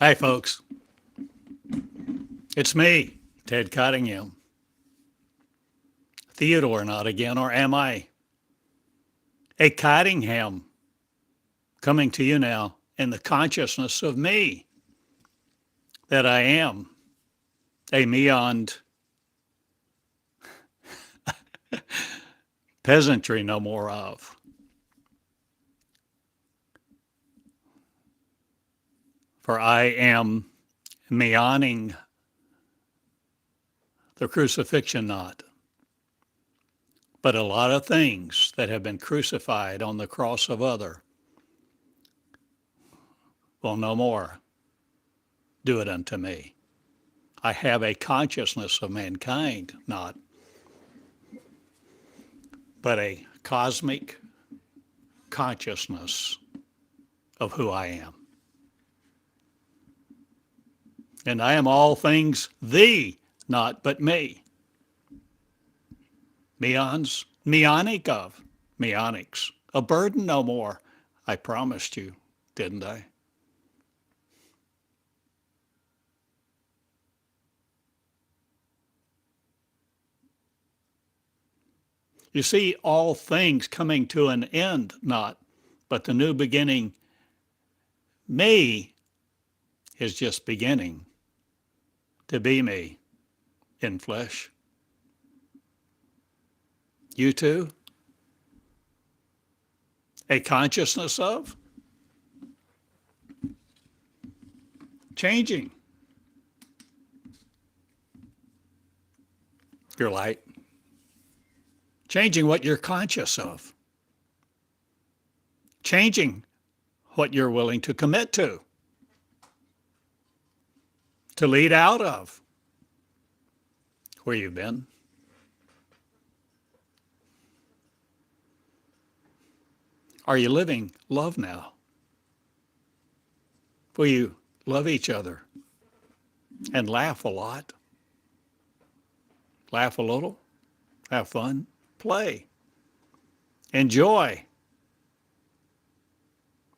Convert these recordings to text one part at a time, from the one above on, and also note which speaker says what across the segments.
Speaker 1: Hi, folks. It's me, Ted Cottingham. Theodore not again, or am I? A Cottingham coming to you now in the consciousness of me, that I am a meoned peasantry no more of. For I am meoning the crucifixion not, but a lot of things that have been crucified on the cross of other will no more do it unto me. I have a consciousness of mankind, not, but a cosmic consciousness of who I am. And I am all things thee, not but me. Meons, meonic of, meonics. A burden no more, I promised you, didn't I? You see, all things coming to an end, not, but the new beginning, me, is just beginning to be me in flesh. You too? A consciousness of changing your light, changing what you're conscious of, changing what you're willing to commit to lead out of where you've been. Are you living love now? Will you love each other and laugh a lot? Laugh a little, have fun, play, enjoy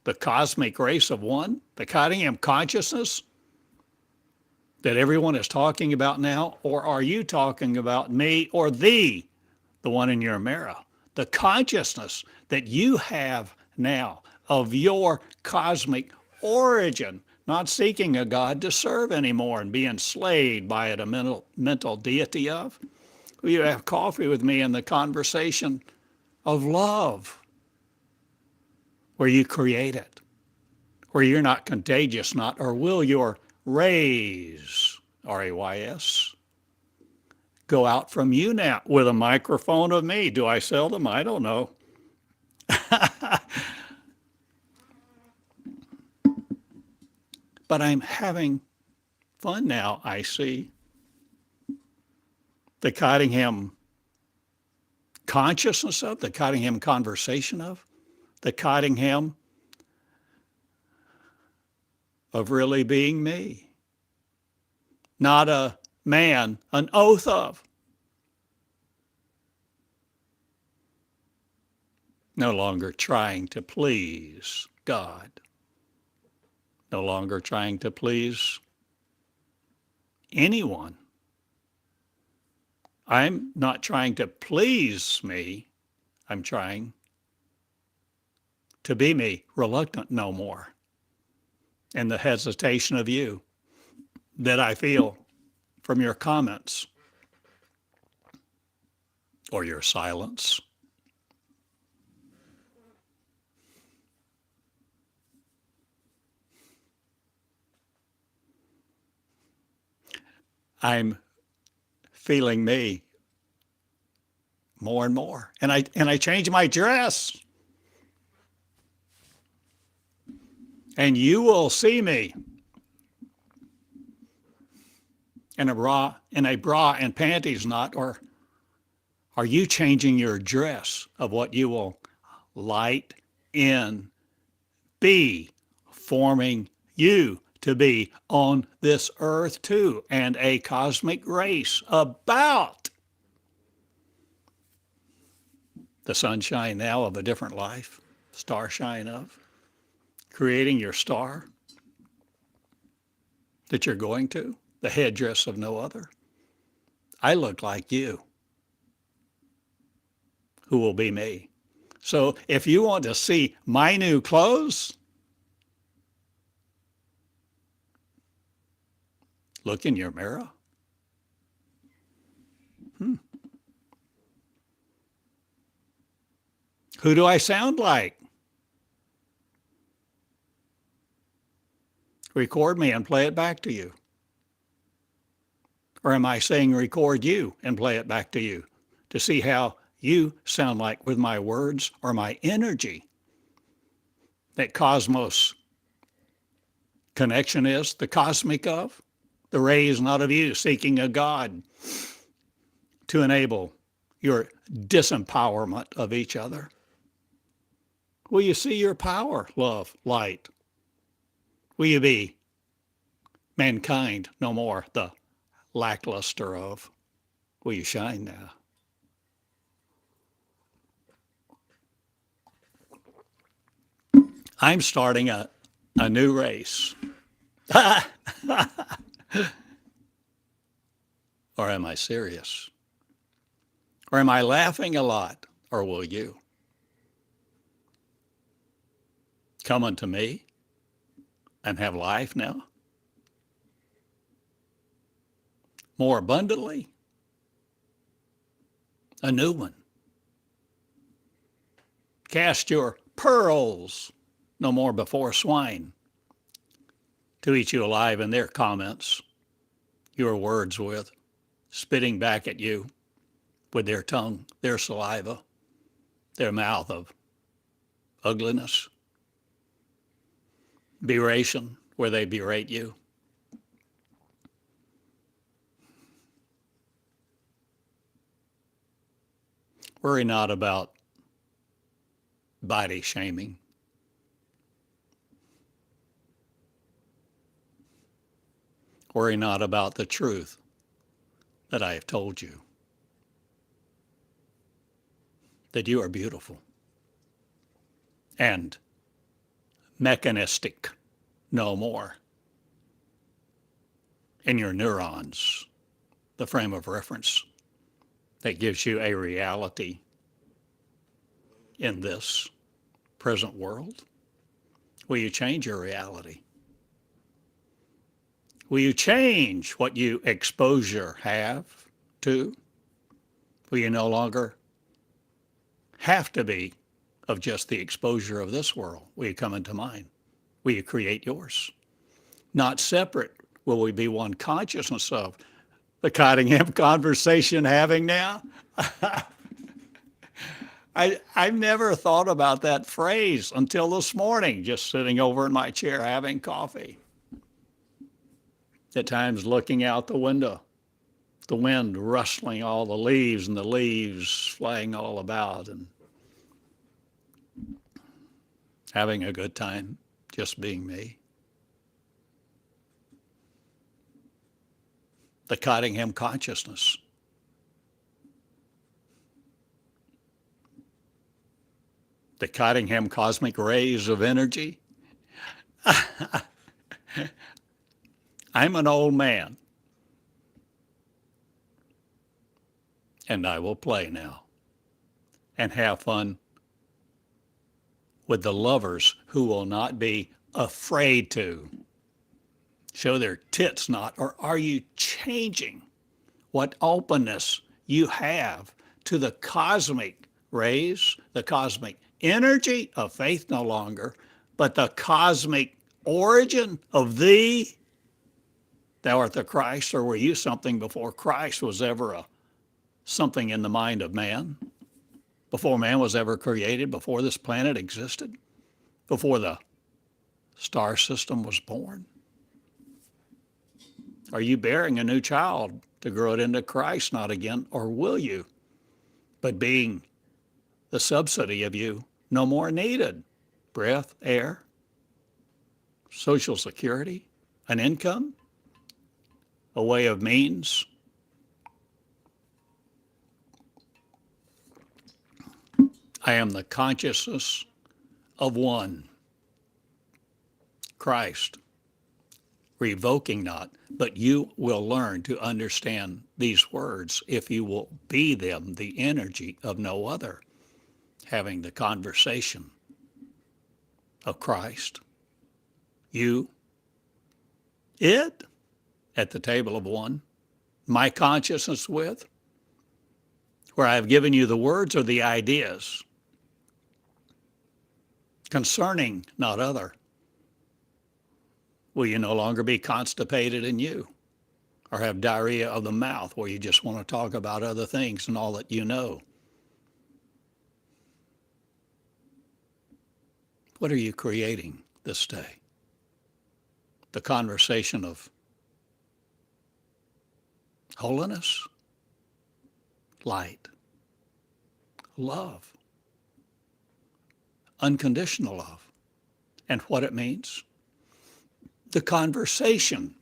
Speaker 1: the cosmic race of one, the Cottingham consciousness that everyone is talking about now? Or are you talking about me or thee, the one in your mirror? The consciousness that you have now of your cosmic origin, not seeking a God to serve anymore and be enslaved by it, a mental deity of. Will you have coffee with me in the conversation of love, where you create it, where you're not contagious, not, or will your rays, R-A-Y-S, go out from you now with a microphone of me? Do I sell them? I don't know. But I'm having fun now, I see. The Cottingham consciousness of, the Cottingham conversation of, the Cottingham of really being me. Not a man, an oath of. No longer trying to please God. No longer trying to please anyone. I'm not trying to please me. I'm trying to be me, reluctant no more. And the hesitation of you that I feel from your comments or your silence. I'm feeling me more and more. And I change my dress. And you will see me in a bra and panties, not, or are you changing your dress of what you will light in, be, forming you to be on this earth too, and a cosmic race about the sunshine now of a different life, starshine of, creating your star, that you're going to, the headdress of no other. I look like you, who will be me. So if you want to see my new clothes, look in your mirror. Who do I sound like? Record me and play it back to you. Or am I saying record you and play it back to you to see how you sound like with my words or my energy? That cosmos connection is the cosmic of, the rays not of you, seeking a God to enable your disempowerment of each other. Will you see your power, love, light? Will you be mankind no more, the lackluster of? Will you shine now? I'm starting a new race. Or am I serious? Or am I laughing a lot? Or will you? Come unto me and have life now? More abundantly? A new one. Cast your pearls no more before swine to eat you alive in their comments, your words with, spitting back at you with their tongue, their saliva, their mouth of ugliness, beration where they berate you. Worry not about body shaming. Worry not about the truth that I have told you, that you are beautiful and mechanistic no more in your neurons, the frame of reference that gives you a reality in this present world. Will you change your reality? Will you change what you exposure have to? Will you no longer have to be of just the exposure of this world? Will you come into mine? Will you create yours? Not separate. Will we be one consciousness of the Cottingham conversation having now? I've never thought about that phrase until this morning, just sitting over in my chair having coffee. At times looking out the window, the wind rustling all the leaves and the leaves flying all about and having a good time just being me. The Cottingham Consciousness. The Cottingham cosmic rays of energy. I'm an old man, and I will play now and have fun with the lovers who will not be afraid to show their tits not, or are you changing what openness you have to the cosmic rays, the cosmic energy of faith no longer, but the cosmic origin of thee? Thou art the Christ, or were you something before Christ was ever something in the mind of man? Before man was ever created, before this planet existed, before the star system was born? Are you bearing a new child to grow it into Christ, not again, or will you? But being the subsidy of you, no more needed. Breath, air, social security, an income, a way of means. I am the consciousness of one, Christ, revoking not, but you will learn to understand these words if you will be them, the energy of no other, having the conversation of Christ. You, it, at the table of one, my consciousness with, where I have given you the words or the ideas concerning not other. Will you no longer be constipated in you or have diarrhea of the mouth where you just want to talk about other things and all that you know? What are you creating this day? The conversation of holiness, light, love, unconditional love, and what it means. The conversation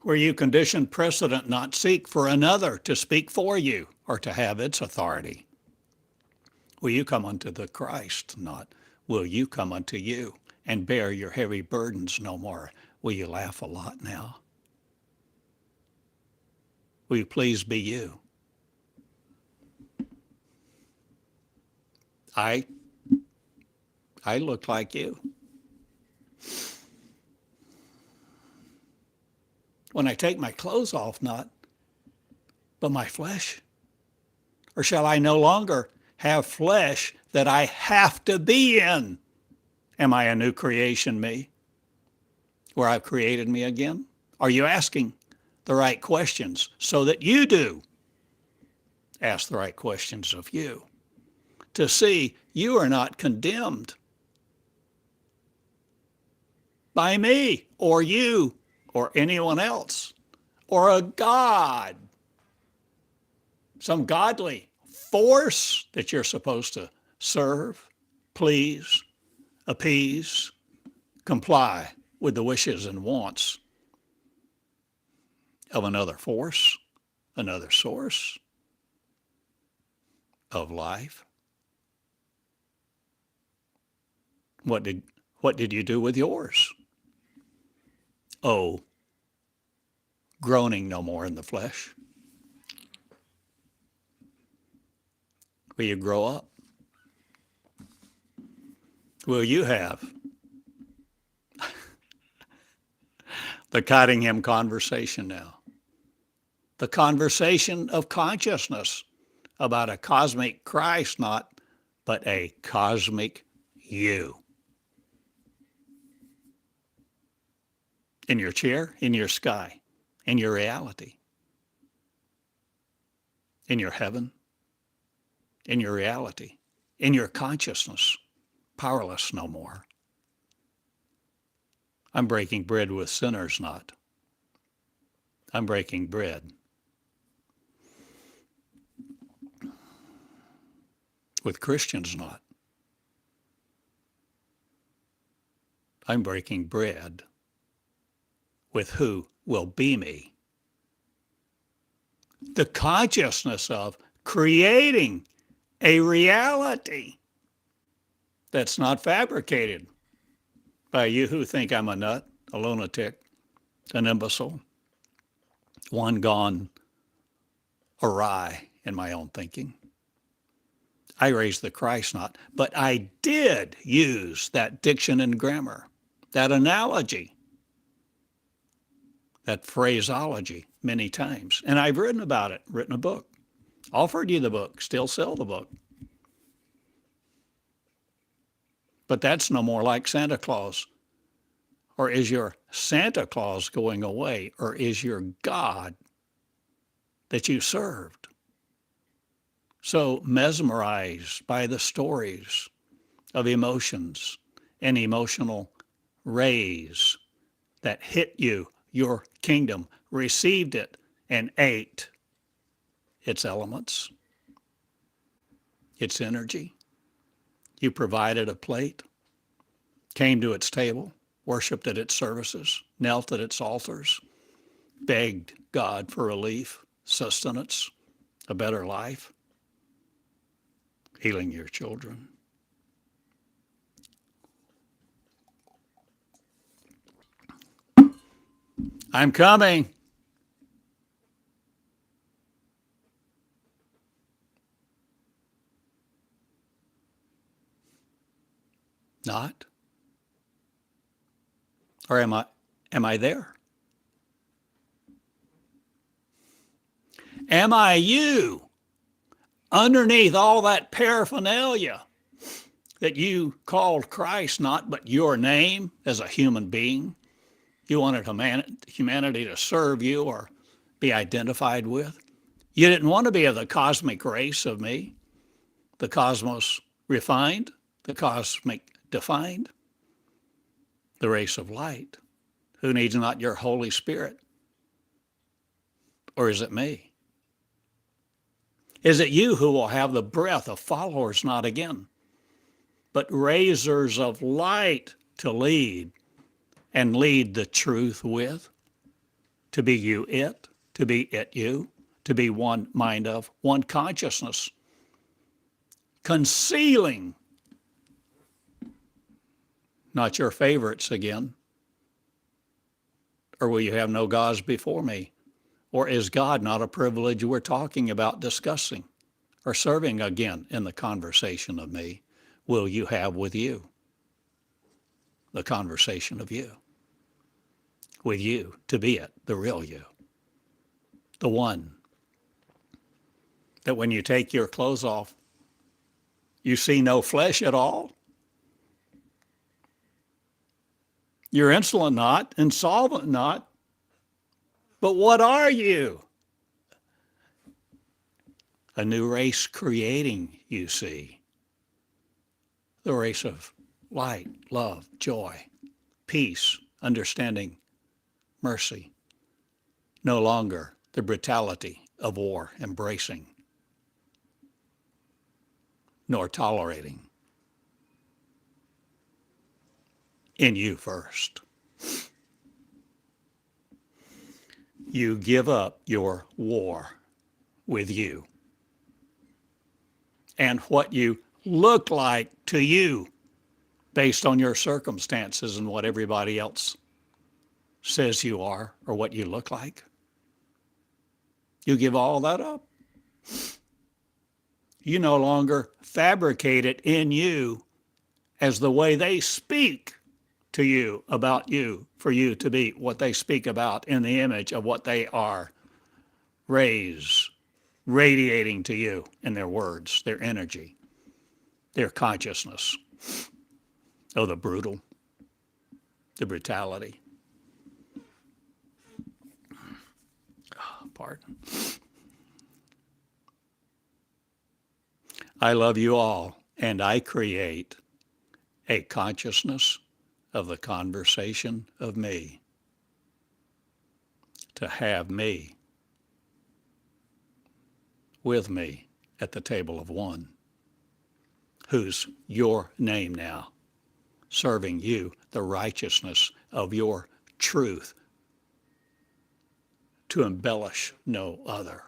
Speaker 1: where you condition precedent, not seek for another to speak for you or to have its authority. Will you come unto the Christ, not will you come unto you and bear your heavy burdens no more? Will you laugh a lot now? Will you please be you? I look like you. When I take my clothes off, not, but my flesh? Or shall I no longer have flesh that I have to be in? Am I a new creation, me, where I've created me again? Are you asking the right questions so that you do ask the right questions of you? To see you are not condemned by me or you or anyone else or a God, some godly force that you're supposed to serve, please, appease, comply with the wishes and wants of another force, another source of life. What did you do with yours? Oh, groaning no more in the flesh. Will you grow up? Will you have the Cottingham conversation now? The conversation of consciousness about a cosmic Christ, not, but a cosmic you. In your chair, in your sky, in your reality, in your heaven, in your reality, in your consciousness, powerless no more. I'm breaking bread with sinners, not. I'm breaking bread with Christians, not. I'm breaking bread with who will be me. The consciousness of creating a reality that's not fabricated by you who think I'm a nut, a lunatic, an imbecile, one gone awry in my own thinking. I raised the Christ not, but I did use that diction and grammar, that analogy, that phraseology many times. And I've written about it, written a book, offered you the book, still sell the book. But that's no more like Santa Claus. Or is your Santa Claus going away? Or is your God that you served so mesmerized by the stories of emotions and emotional rays that hit you, your kingdom received it and ate its elements, its energy? You provided a plate, came to its table, worshiped at its services, knelt at its altars, begged God for relief, sustenance, a better life, healing your children. I'm coming. Not? Or am I there? Am I you underneath all that paraphernalia that you called Christ not but your name as a human being? You wanted humanity to serve you or be identified with. You didn't want to be of the cosmic race of me, the cosmos refined, the cosmic defined, the race of light, who needs not your Holy Spirit. Or is it me? Is it you who will have the breath of followers not again, but raisers of light to lead and lead the truth with? To be you it, to be it you, to be one mind of, one consciousness, concealing not your favorites again. Or will you have no gods before me? Or is God not a privilege we're talking about discussing or serving again in the conversation of me? Will you have with you the conversation of you? With you, to be it, the real you. The one that when you take your clothes off, you see no flesh at all. You're insolent not, insolvent not, but what are you? A new race creating, you see. The race of light, love, joy, peace, understanding, mercy. No longer the brutality of war embracing, nor tolerating. In you first. You give up your war with you and what you look like to you based on your circumstances and what everybody else says you are or what you look like. You give all that up. You no longer fabricate it in you as the way they speak to you about you, for you to be what they speak about in the image of what they are, radiating to you in their words, their energy, their consciousness. Oh, the brutal, the brutality. Oh, pardon. I love you all, and I create a consciousness of the conversation of me, to have me with me at the table of one, who's your name now, serving you the righteousness of your truth, to embellish no other.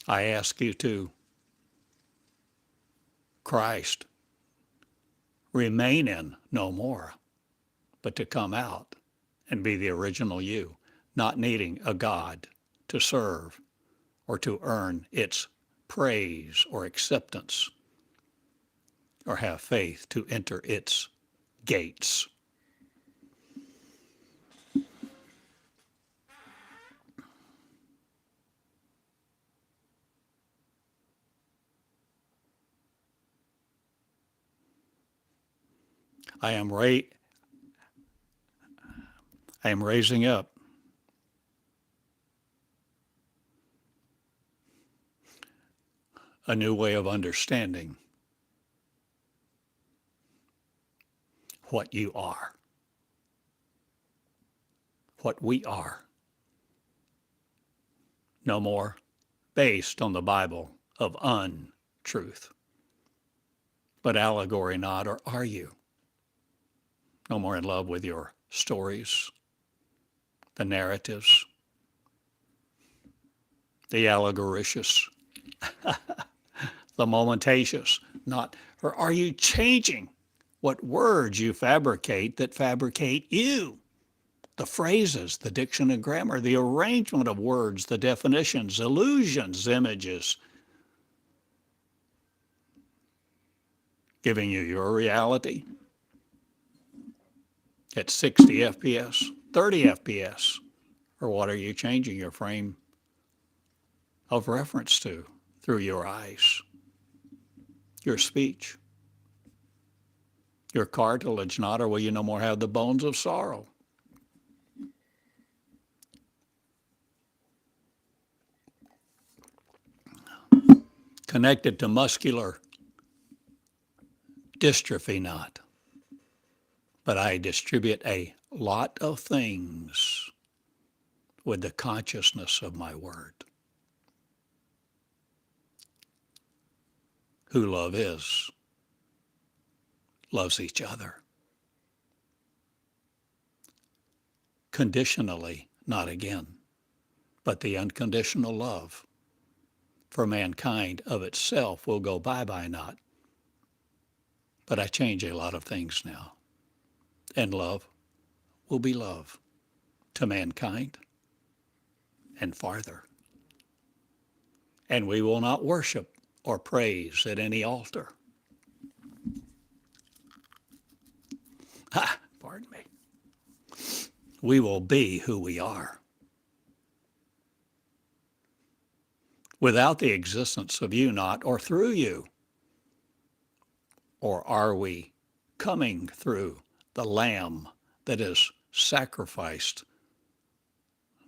Speaker 1: I ask you to, Christ, remain in no more, but to come out and be the original you, not needing a God to serve or to earn its praise or acceptance or have faith to enter its gates. I am raising up a new way of understanding what you are, what we are. No more based on the Bible of untruth, but allegory not, or are you? No more in love with your stories, the narratives, the allegoricious, the momentatious, not, or are you changing what words you fabricate that fabricate you. The phrases, the diction and grammar, the arrangement of words, the definitions, illusions, images, giving you your reality at 60 FPS, 30 FPS, or what are you changing your frame of reference to through your eyes, your speech, your cartilage not, or will you no more have the bones of sorrow? Connected to muscular dystrophy not, but I distribute a lot of things with the consciousness of my word. Who love is, loves each other. Conditionally, not again, but the unconditional love for mankind of itself will go bye-bye not. But I change a lot of things now. And love will be love to mankind and farther. And we will not worship or praise at any altar. Pardon me. We will be who we are. Without the existence of you not, or through you. Or are we coming through the Lamb that is sacrificed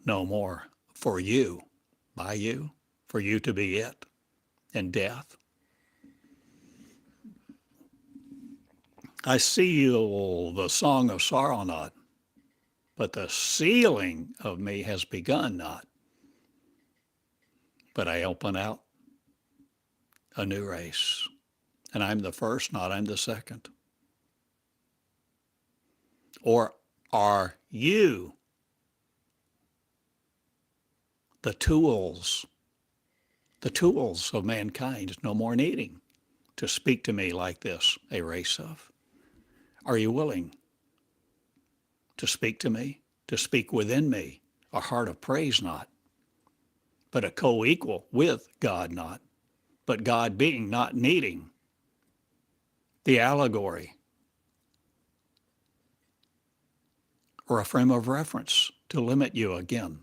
Speaker 1: no more for you, by you, for you to be it in death? I seal the song of sorrow not, but the sealing of me has begun not. But I open out a new race. And I'm the first, not I'm the second. Or are you the tools of mankind no more needing to speak to me like this, a race of? Are you willing to speak to me, to speak within me, a heart of praise not, but a co-equal with God not, but God being not needing the allegory or a frame of reference to limit you again?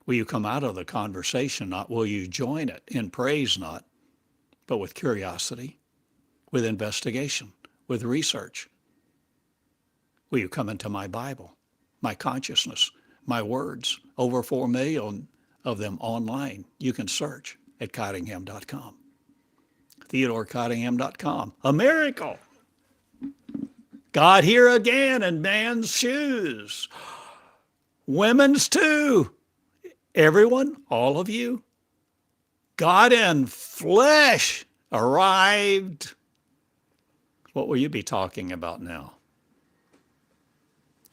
Speaker 1: Will you come out of the conversation not? Will you join it in praise not, but with curiosity, with investigation, with research? Will you come into my Bible, my consciousness, my words, over 4 million of them online? You can search at Cottingham.com. TheodoreCottingham.com. A miracle. God here again in man's shoes. Women's too. Everyone, all of you. God in flesh arrived. What will you be talking about now?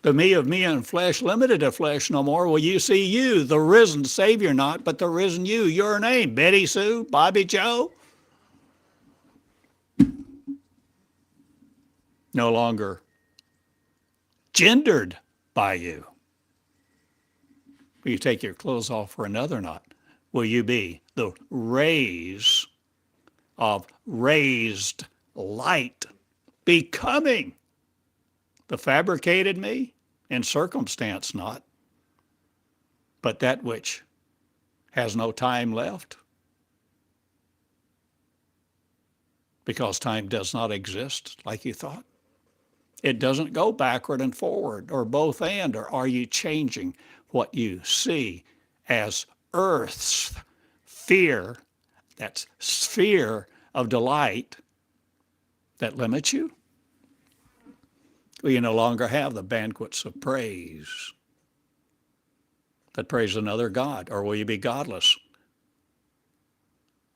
Speaker 1: The me of me in flesh, limited to flesh no more. Will you see you, the risen Savior not, but the risen you? Your name, Betty Sue, Bobby Joe? No longer gendered by you. Will you take your clothes off for another not? Will you be the rays of raised light, becoming the fabricated me in circumstance not, but that which has no time left, because time does not exist like you thought? It doesn't go backward and forward, or both and, or are you changing what you see as Earth's fear, that sphere of delight that limits you? Will you no longer have the banquets of praise that praise another God? Or will you be godless?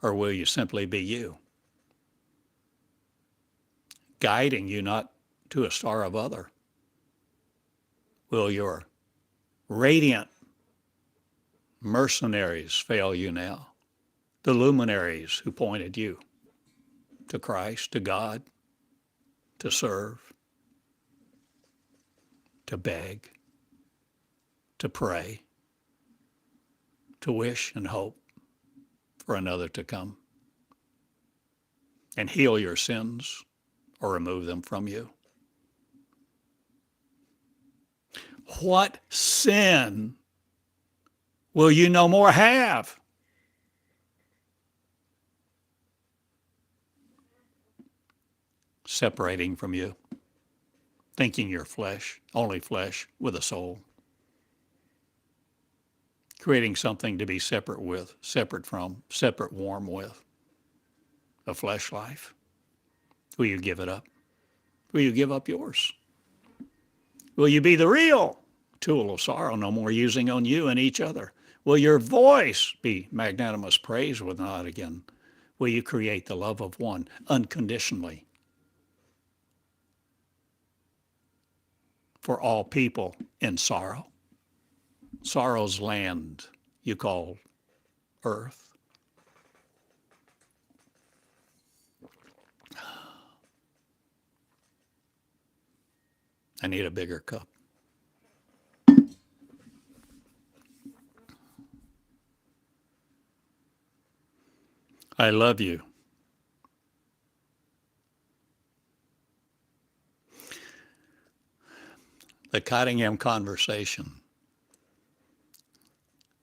Speaker 1: Or will you simply be you, guiding you not to a star of other? Will your radiant mercenaries fail you now? The luminaries who pointed you to Christ, to God, to serve, to beg, to pray, to wish and hope for another to come and heal your sins or remove them from you. What sin will you no more have? Separating from you, thinking you're flesh, only flesh with a soul. Creating something to be separate with, separate from, separate warm with, a flesh life. Will you give it up? Will you give up yours? Will you be the real tool of sorrow, no more using on you and each other? Will your voice be magnanimous praise with not again? Will you create the love of one unconditionally for all people in sorrow? Sorrow's land you call earth. I need a bigger cup. I love you. The Cottingham conversation,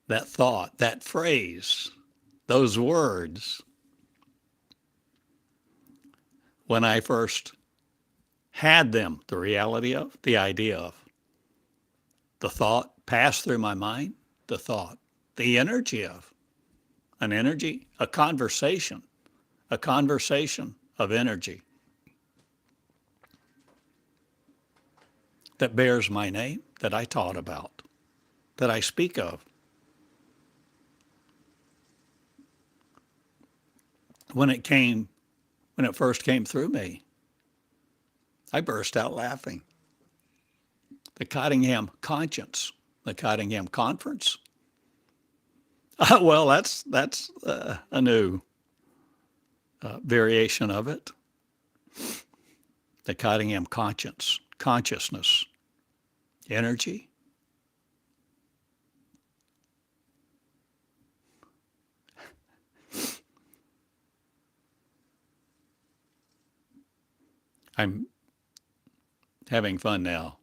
Speaker 1: that thought, that phrase, those words, when I first had them, the reality of, the idea of, the thought passed through my mind, the thought, the energy of, an energy, a conversation of energy that bears my name, that I taught about, that I speak of. When it first came through me, I burst out laughing. The Cottingham Conscience, the Cottingham Conference. Well, that's a new variation of it. The Cottingham Consciousness, energy. I'm having fun now.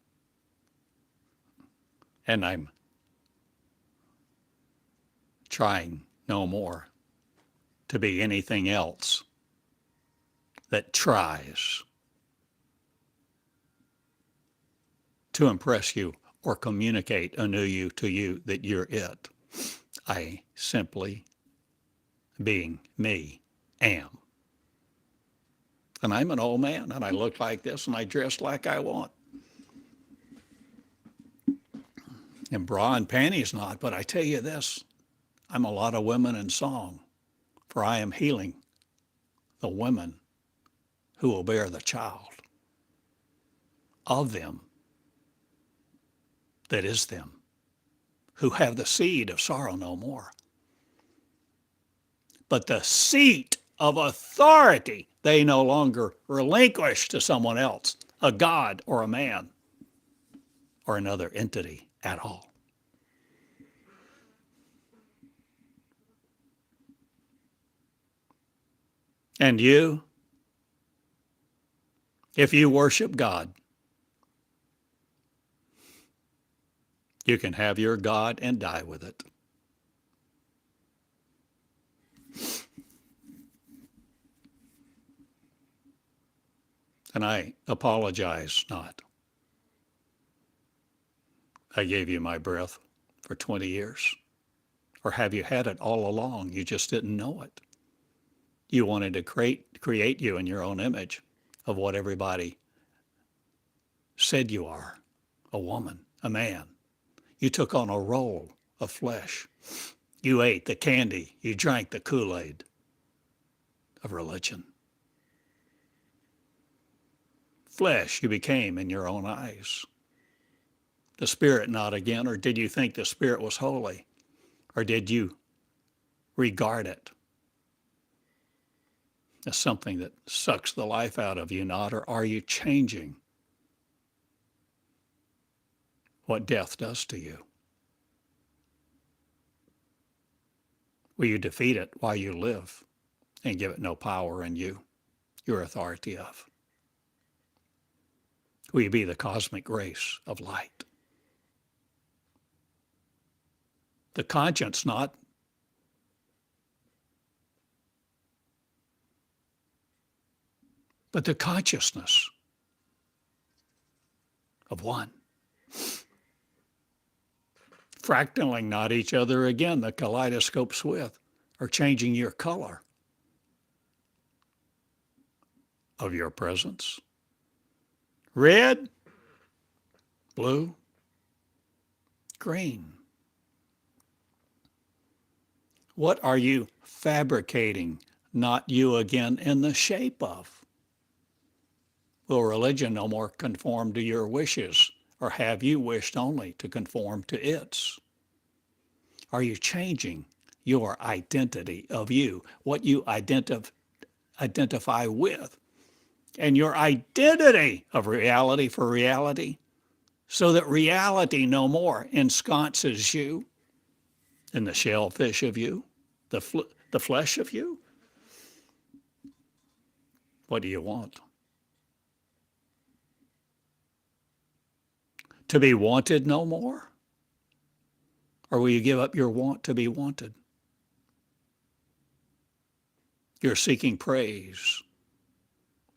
Speaker 1: And I'm trying no more to be anything else that tries to impress you or communicate a new you to you that you're it. I simply, being me, am. And I'm an old man, and I look like this, and I dress like I want. And bra and panties not, but I tell you this, I'm a lot of women in song, for I am healing the women who will bear the child of them that is them, who have the seed of sorrow no more. But the seat of authority they no longer relinquish to someone else, a god or a man or another entity at all. And you, if you worship God, you can have your God and die with it. And I apologize not. I gave you my breath for 20 years. Or have you had it all along? You just didn't know it. You wanted to create you in your own image of what everybody said you are, a woman, a man. You took on a role of flesh. You ate the candy. You drank the Kool-Aid of religion. Flesh you became in your own eyes. The Spirit not again, or did you think the Spirit was holy? Or did you regard it as something that sucks the life out of you, not, or are you changing what death does to you? Will you defeat it while you live and give it no power in you, your authority of? Will you be the cosmic grace of light? The conscience, not, but the consciousness of one. Fractaling not each other again, the kaleidoscopes with, or changing your color of your presence. Red, blue, green. What are you fabricating, not you again, in the shape of? Will religion no more conform to your wishes, or have you wished only to conform to its? Are you changing your identity of you, what you identify with, and your identity of reality for reality, so that reality no more ensconces you in the shellfish of you, the flesh of you? What do you want? To be wanted no more? Or will you give up your want to be wanted? You're seeking praise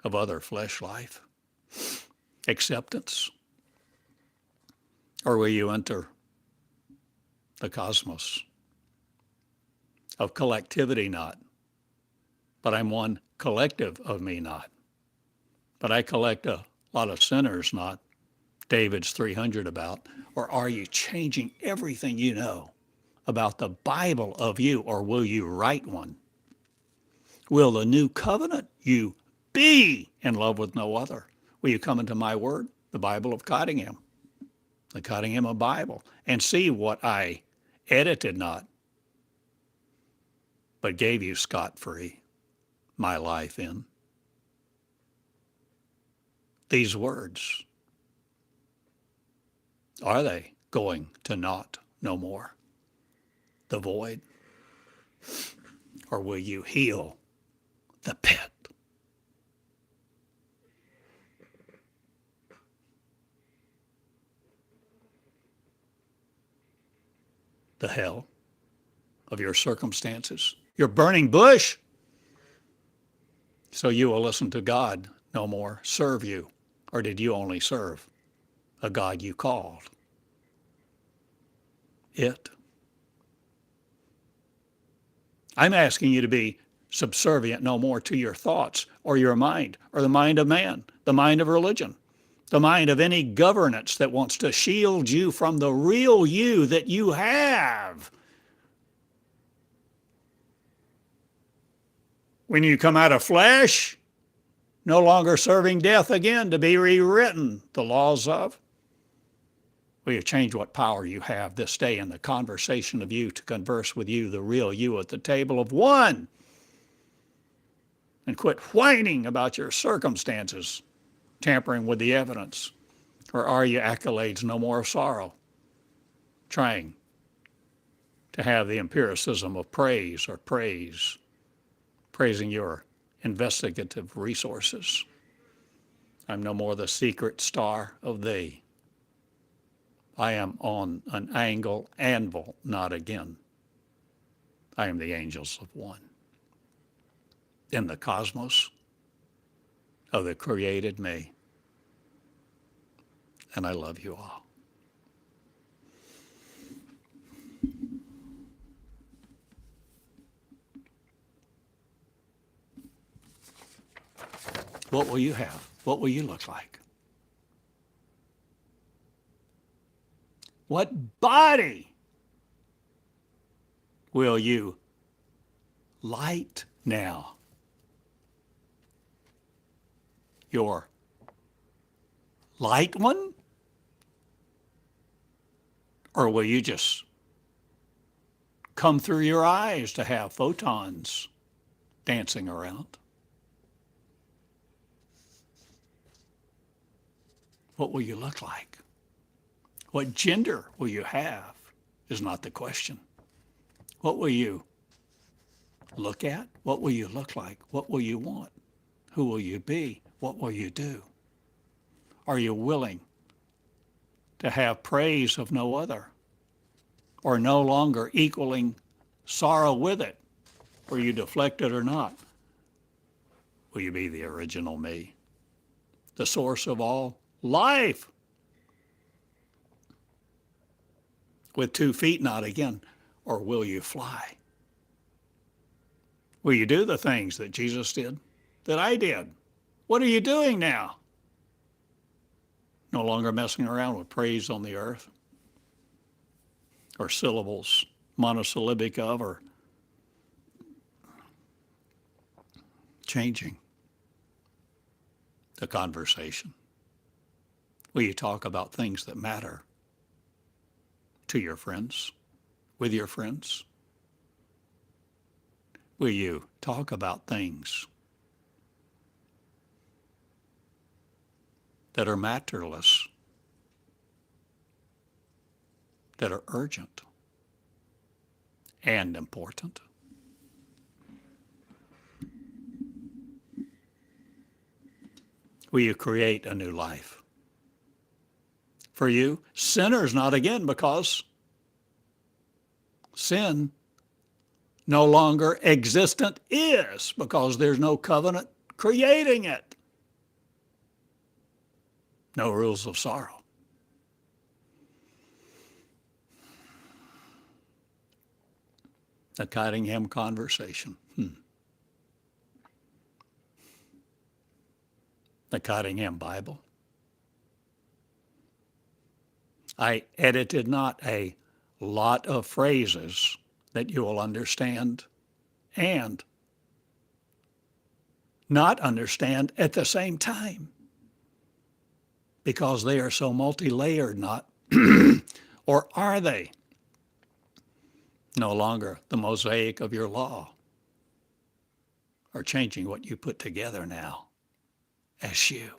Speaker 1: of other flesh life, acceptance? Or will you enter the cosmos of collectivity not, but I'm one collective of me not, but I collect a lot of sinners not, David's 300 about? Or are you changing everything you know about the Bible of you, or will you write one? Will the new covenant you be in love with no other? Will you come into my word, the Bible of Cottingham, the Cottingham Bible, and see what I edited not, but gave you scot-free my life in? These words, are they going to naught no more, the void? Or will you heal the pit? The hell of your circumstances, your burning bush, so you will listen to God no more serve you? Or did you only serve a God you called it? I'm asking you to be subservient no more to your thoughts or your mind or the mind of man, the mind of religion, the mind of any governance that wants to shield you from the real you that you have. When you come out of flesh, no longer serving death again to be rewritten, the laws of. Will you change what power you have this day in the conversation of you to converse with you, the real you at the table of one? And quit whining about your circumstances, tampering with the evidence. Or are you accolades no more of sorrow, trying to have the empiricism of praise or praising your investigative resources? I'm no more the secret star of thee. I am on an anvil, not again. I am the angels of one. In the cosmos of the created me. And I love you all. What will you have? What will you look like? What body will you light now? Your light one? Or will you just come through your eyes to have photons dancing around? What will you look like? What gender will you have is not the question. What will you look at? What will you look like? What will you want? Who will you be? What will you do? Are you willing to have praise of no other, or no longer equaling sorrow with it? Will you deflect it or not? Will you be the original me, the source of all life? With 2 feet, not again, or will you fly? Will you do the things that Jesus did, that I did? What are you doing now? No longer messing around with praise on the earth, or syllables, monosyllabic of, or changing the conversation. Will you talk about things that matter to your friends, with your friends? Will you talk about things that are matterless, that are urgent and important? Will you create a new life? For you, sinners not again, because sin no longer existent is, because there's no covenant creating it. No rules of sorrow. The Cottingham conversation. The Cottingham Bible. I edited not a lot of phrases that you will understand and not understand at the same time, because they are so multi-layered, not, or are they no longer the mosaic of your law, or changing what you put together now as you,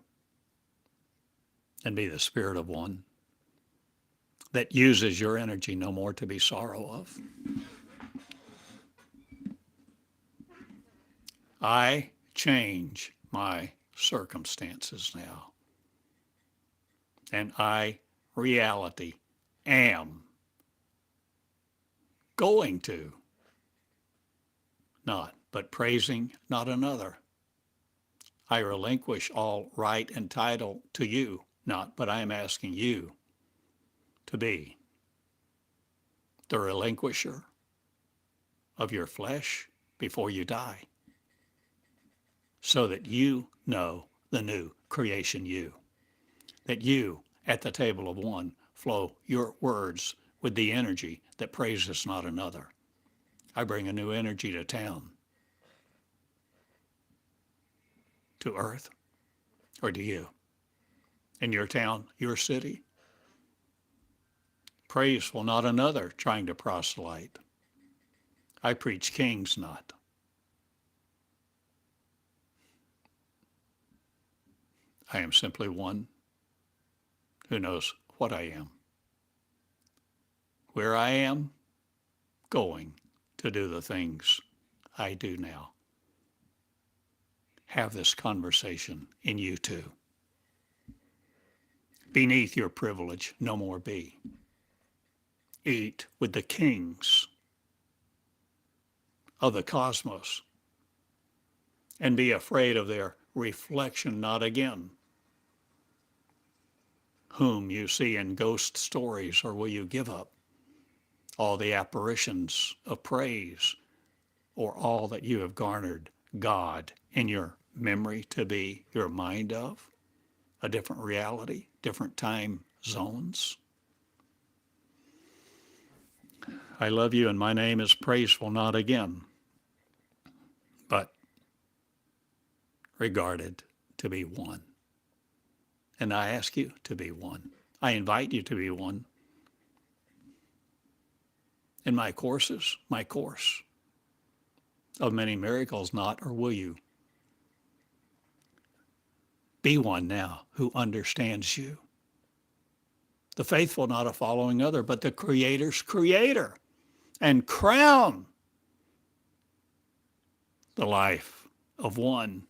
Speaker 1: and be the spirit of one that uses your energy no more to be sorrow of. I change my circumstances now, and I, reality, am going to, not, but praising not another. I relinquish all right and title to you, not, but I am asking you to be the relinquisher of your flesh before you die, so that you know the new creation you, that you at the table of one flow your words with the energy that praises not another. I bring a new energy to town, to earth, or to you, in your town, your city. Praiseful not another, trying to proselyte. I preach kings not. I am simply one who knows what I am, where I am, going to do the things I do now. Have this conversation in you too. Beneath your privilege, no more be. Eat with the kings of the cosmos, and be afraid of their reflection not again. Whom you see in ghost stories, or will you give up all the apparitions of praise, or all that you have garnered God in your memory to be your mind of? A different reality, different time zones. I love you, and my name is praiseful not again, but regarded to be one. And I ask you to be one. I invite you to be one. In my courses, my course of many miracles, not, or will you be one now who understands you, the faithful not a following other, but the Creator's Creator, and crown the life of one.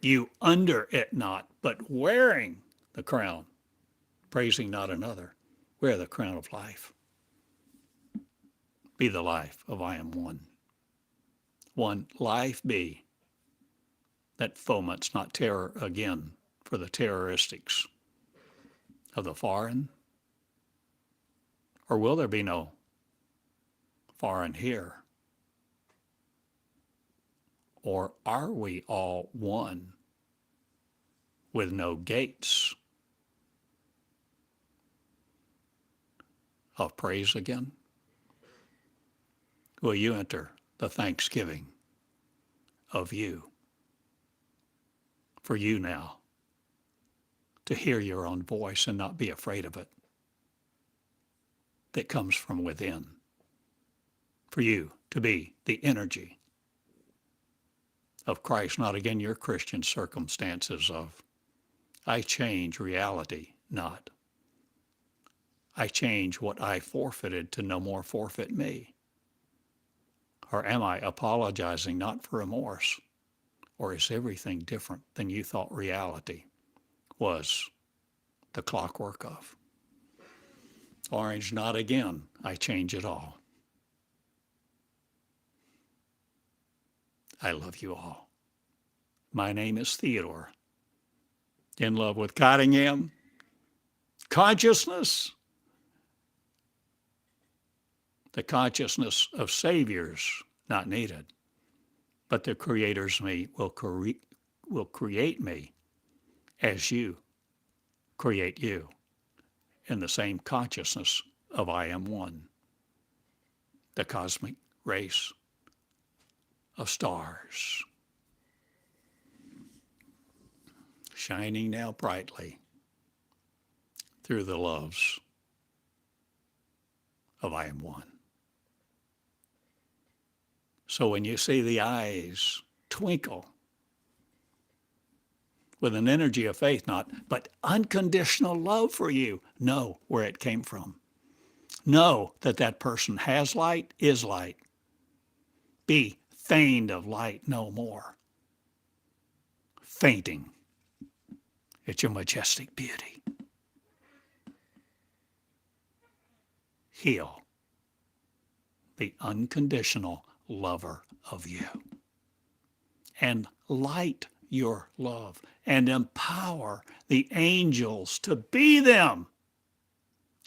Speaker 1: You under it not, but wearing the crown, praising not another, wear the crown of life. Be the life of I am one. One life be, that foment's not terror again for the terroristics of the foreign? Or will there be no foreign here? Or are we all one with no gates of praise again? Will you enter the thanksgiving of you, for you now to hear your own voice and not be afraid of it, that comes from within, for you to be the energy of Christ, not again your Christian circumstances of, I change reality, not, I change what I forfeited to no more forfeit me. Or am I apologizing not for remorse? Or is everything different than you thought reality was the clockwork of? Orange, not again, I change it all. I love you all. My name is Theodore. In love with Cottingham Consciousness, the consciousness of saviors not needed, but the Creator's me will create me as you create you in the same consciousness of I am one, the cosmic race of stars, shining now brightly through the loves of I am one. So when you see the eyes twinkle with an energy of faith, not, but unconditional love for you, know where it came from. Know that that person has light, is light. Be feigned of light no more. Fainting at your majestic beauty. Heal the unconditional lover of you, and light your love, and empower the angels to be them.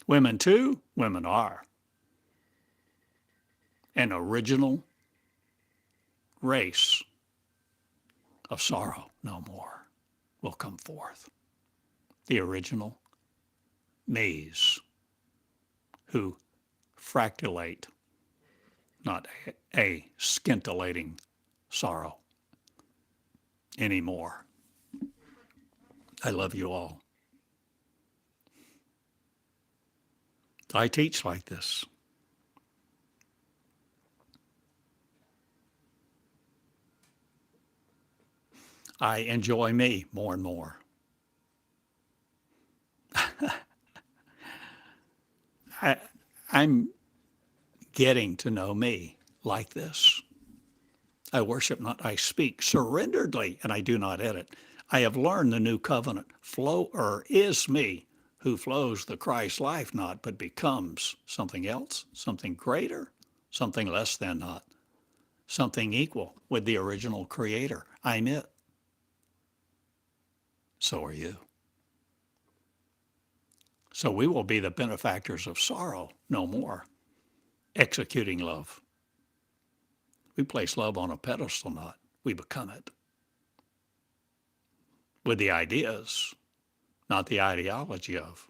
Speaker 1: Women too, women are. An original race of sorrow no more will come forth. The original maze who fractulate, not a scintillating sorrow anymore. I love you all. I teach like this. I enjoy me more and more. I'm getting to know me like this. I worship not, I speak surrenderedly, and I do not edit. I have learned the new covenant. Flower is me, who flows the Christ life not, but becomes something else, something greater, something less than not, something equal with the original Creator. I'm it. So are you. So we will be the benefactors of sorrow no more, executing love. We place love on a pedestal, not. We become it. With the ideas, not the ideology of,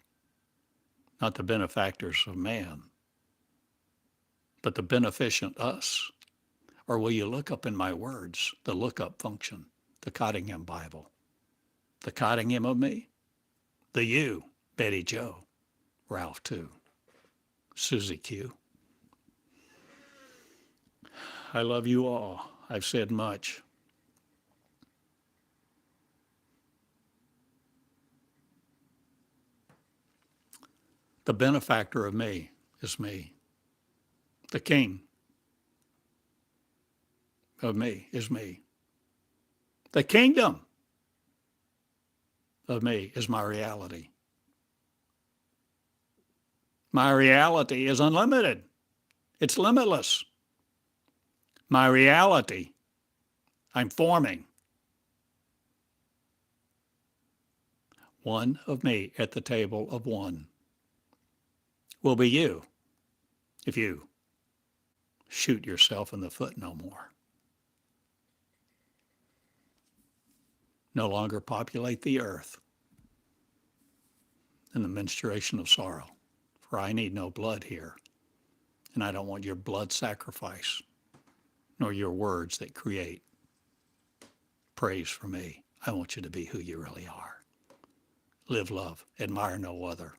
Speaker 1: not the benefactors of man, but the beneficent us. Or will you look up in my words, the look-up function, the Cottingham Bible, the Cottingham of me, the you, Betty Joe, Ralph too, Susie Q. I love you all. I've said much. The benefactor of me is me. The king of me is me. The kingdom of me is my reality. My reality is unlimited. It's limitless. My reality, I'm forming. One of me at the table of one will be you if you shoot yourself in the foot no more. No longer populate the earth in the menstruation of sorrow, for I need no blood here, and I don't want your blood sacrifice, nor your words that create praise for me. I want you to be who you really are. Live love, admire no other.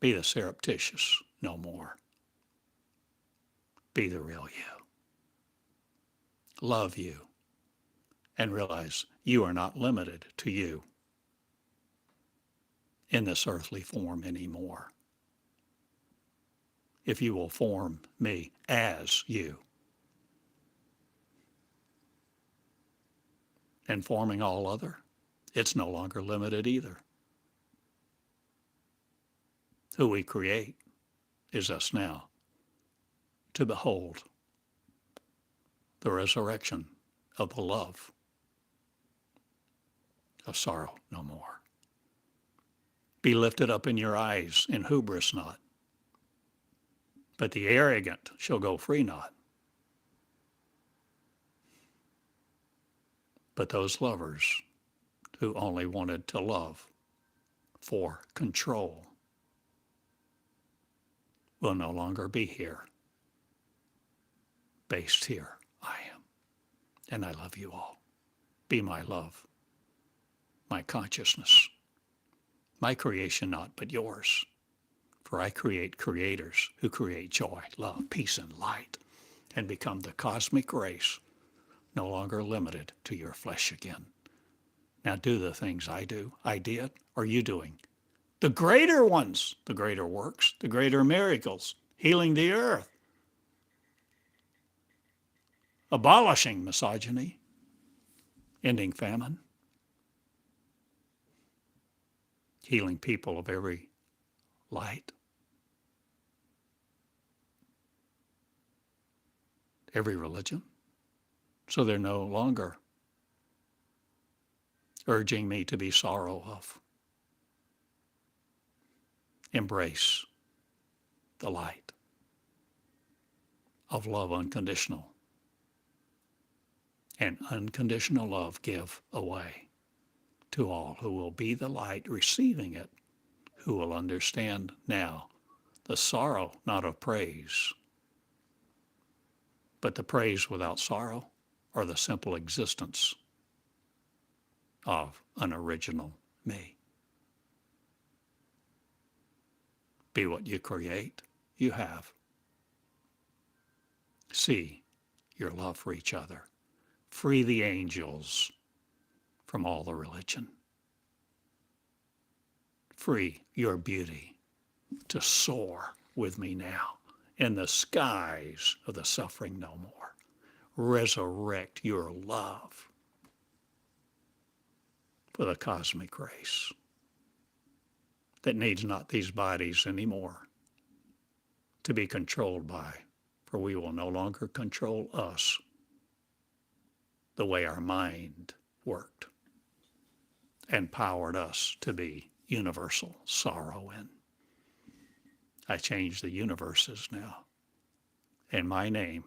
Speaker 1: Be the surreptitious no more. Be the real you. Love you, and realize you are not limited to you in this earthly form anymore. If you will form me as you, and forming all other, it's no longer limited either. Who we create is us now to behold the resurrection of the love of sorrow no more. Be lifted up in your eyes in hubris not, but the arrogant shall go free not. But those lovers who only wanted to love for control will no longer be here. Based here, I am. And I love you all. Be my love, my consciousness, my creation not but yours. For I create creators who create joy, love, peace, and light, and become the cosmic race, no longer limited to your flesh again. Now do the things I do, I did, are you doing? The greater ones, the greater works, the greater miracles, healing the earth, abolishing misogyny, ending famine, healing people of every light, every religion, so they're no longer urging me to be sorrow of. Embrace the light of love unconditional, and unconditional love give away to all who will be the light receiving it, who will understand now the sorrow not of praise, but the praise without sorrow, or the simple existence of an original me. Be what you create, you have. See your love for each other. Free the angels from all the religion. Free your beauty to soar with me now in the skies of the suffering no more. Resurrect your love for the cosmic race that needs not these bodies anymore to be controlled by, for we will no longer control us the way our mind worked and powered us to be universal sorrow in. I change the universes now, and my name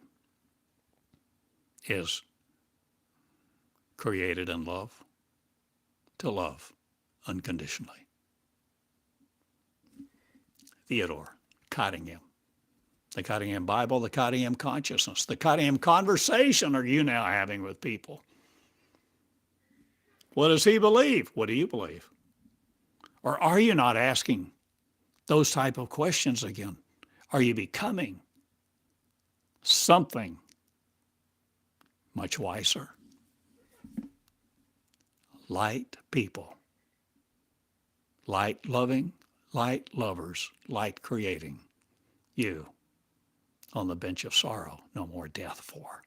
Speaker 1: is created in love to love unconditionally. Theodore Cottingham. The Cottingham Bible, the Cottingham Consciousness, the Cottingham conversation are you now having with people? What does he believe? What do you believe? Or are you not asking those type of questions again? Are you becoming something much wiser? Light people, light loving, light lovers, light creating, you on the bench of sorrow, no more death for.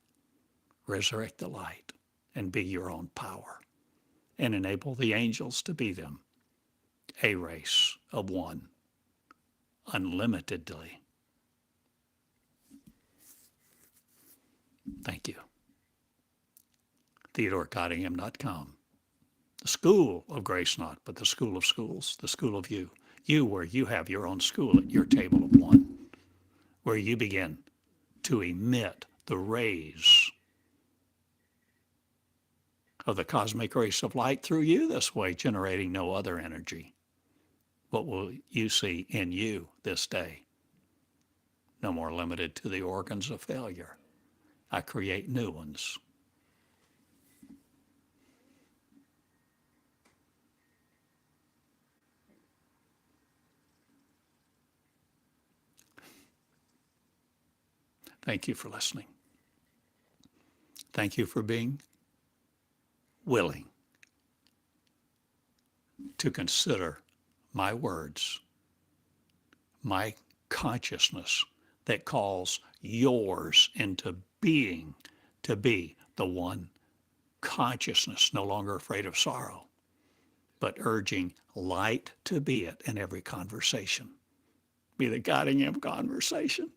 Speaker 1: Resurrect the light and be your own power and enable the angels to be them, a race of one, unlimitedly. Thank you. TheodoreCottingham.com. The school of grace not, but the school of schools, the school of you. You where you have your own school at your table of one, where you begin to emit the rays of the cosmic race of light through you this way, generating no other energy. What will you see in you this day? No more limited to the organs of failure. I create new ones. Thank you for listening. Thank you for being willing to consider my words, my consciousness that calls yours into being to be the one consciousness, no longer afraid of sorrow, but urging light to be it in every conversation. Be the Cottingham conversation.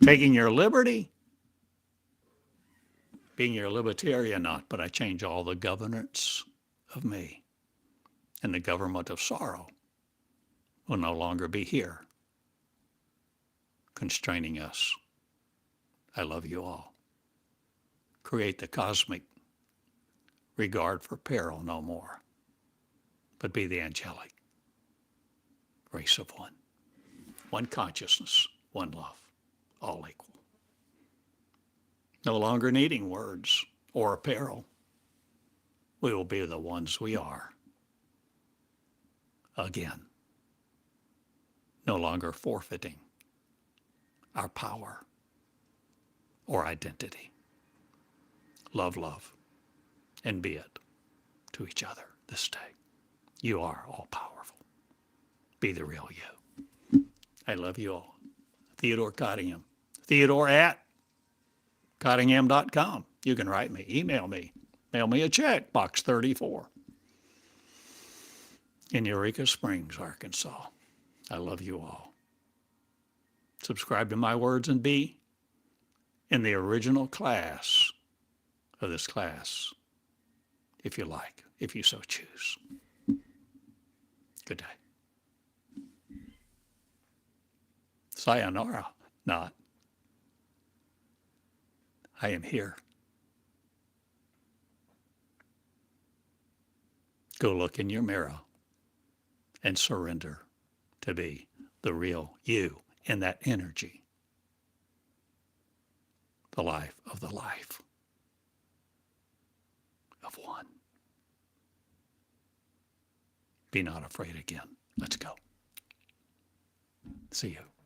Speaker 1: Taking your liberty, being your libertarian not, but I change all the governance of me. And the government of sorrow will no longer be here, constraining us. I love you all. Create the cosmic regard for peril no more, but be the angelic race of one. One consciousness, one love, all equal. No longer needing words or apparel. We will be the ones we are. Again. No longer forfeiting our power or identity. Love, love, and be it to each other this day. You are all powerful. Be the real you. I love you all. Theodore Cottingham. Theodore at Cottingham.com. You can write me, email me, mail me a check, Box 34 in Eureka Springs, Arkansas. I love you all. Subscribe to my words and be in the original class of this class, if you like, if you so choose. Good day. Sayonara, not. I am here. Go look in your mirror and surrender to be the real you in that energy, the life of one. Be not afraid again. Let's go. See you.